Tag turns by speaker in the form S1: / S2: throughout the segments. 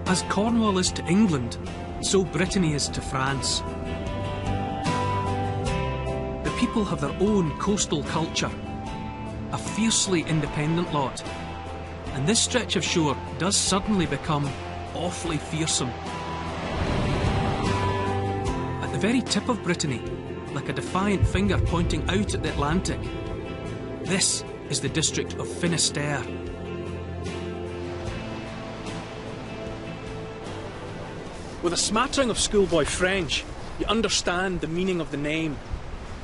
S1: As Cornwall is to England, so Brittany is to France. The people have their own coastal culture, a fiercely independent lot, and this stretch of shore does suddenly become awfully fearsome. At the very tip of Brittany, like a defiant finger pointing out at the Atlantic, this is the district of Finisterre. With a smattering of schoolboy French, you understand the meaning of the name.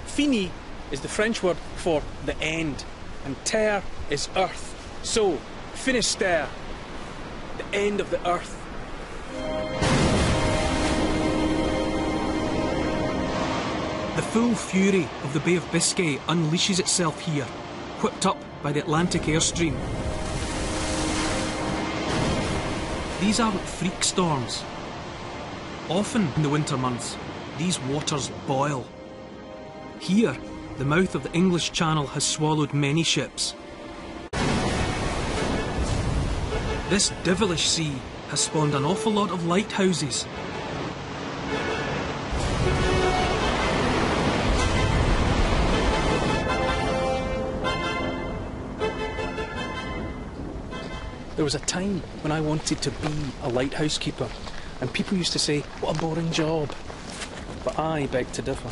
S1: Fini is the French word for the end, and terre is earth. So, Finisterre, the end of the earth. The full fury of the Bay of Biscay unleashes itself here, whipped up by the Atlantic airstream. These aren't freak storms. Often in the winter months, these waters boil. Here, the mouth of the English Channel has swallowed many ships. This devilish sea has spawned an awful lot of lighthouses. There was a time when I wanted to be a lighthouse keeper, and people used to say, what a boring job. But I beg to differ.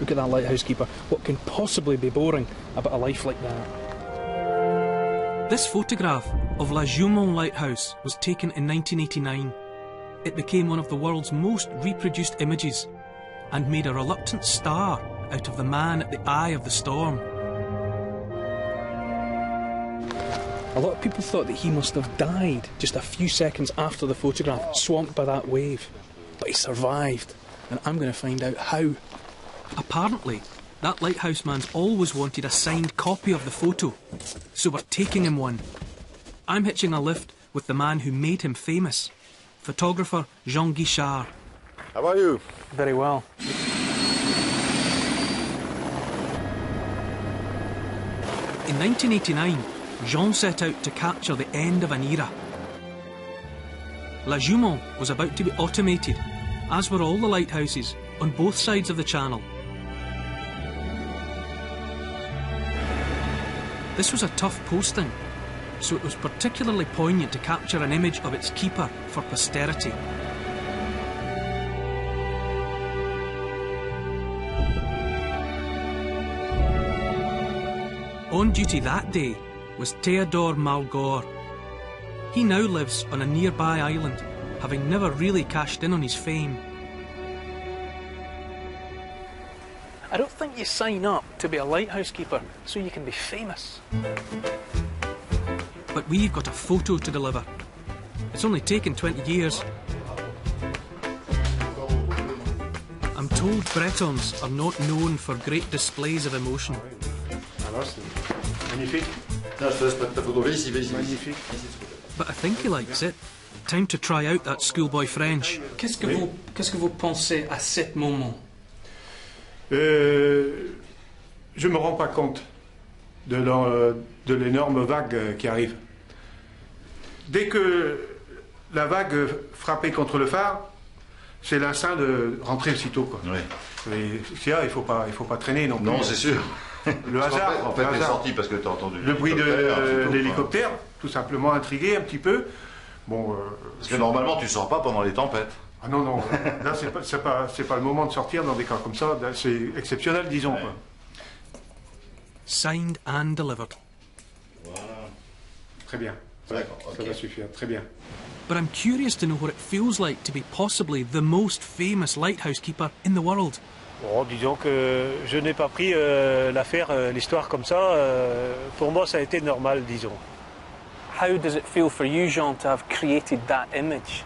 S1: Look at that lighthouse keeper. What can possibly be boring about a life like that? This photograph of La Jument Lighthouse was taken in 1989. It became one of the world's most reproduced images and made a reluctant star out of the man at the eye of the storm. A lot of people thought that he must have died just a few seconds after the photograph, swamped by that wave. But he survived, and I'm going to find out how. Apparently, that lighthouse man's always wanted a signed copy of the photo, so we're taking him one. I'm hitching a lift with the man who made him famous, photographer Jean Guichard.
S2: How are you?
S1: Very well. In 1989, Jean set out to capture the end of an era. La Jument was about to be automated, as were all the lighthouses on both sides of the channel. This was a tough posting, so it was particularly poignant to capture an image of its keeper for posterity. On duty that day was Théodore Malgore. He now lives on a nearby island, having never really cashed in on his fame. I don't think you sign up to be a lighthouse keeper so you can be famous. But we've got a photo to deliver. It's only taken 20 years. I'm told Bretons are not known for great displays of emotion. But I think he likes it. Time to try out that schoolboy French. Qu'est-ce que vous pensez à ce moment?
S2: Je me rends pas compte de l'énorme vague qui arrive. Dès que la vague frappait contre le phare, c'est l'instinct de rentrer aussitôt, quoi. Oui. Il faut pas traîner non plus.
S3: Non, c'est sûr.
S2: Le hasard.
S3: En fait, t'es sorti parce que t'as entendu
S2: le bruit de l'hélicoptère, tout simplement intrigué un petit peu. Bon.
S3: Parce que normalement, tu sors pas pendant les tempêtes.
S2: Ah non, non. Là, c'est pas le moment de sortir dans des cas comme ça. C'est exceptionnel, disons.
S3: Ouais.
S2: Quoi.
S1: Signed and delivered.
S3: Voilà.
S2: Très bien.
S3: D'accord.
S2: Ça va suffire. Très bien.
S1: But I'm curious to know what it feels like to be possibly the most famous lighthouse keeper in the world.
S4: Bon, disons que je n'ai pas pris l'histoire comme ça. Pour moi, ça a été normal, disons.
S1: How does it feel for you, Jean, to have created that image?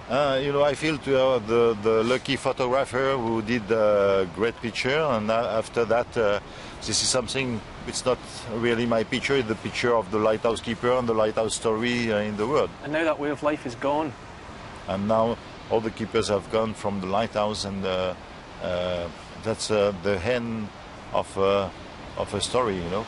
S3: You know, I feel to have the lucky photographer who did a great picture, and after that, this is something. It's not really my picture; it's the picture of the lighthouse keeper and the lighthouse story in the world.
S1: And now that way of life is gone.
S3: And now all the keepers have gone from the lighthouse, and that's the end of a story, you know.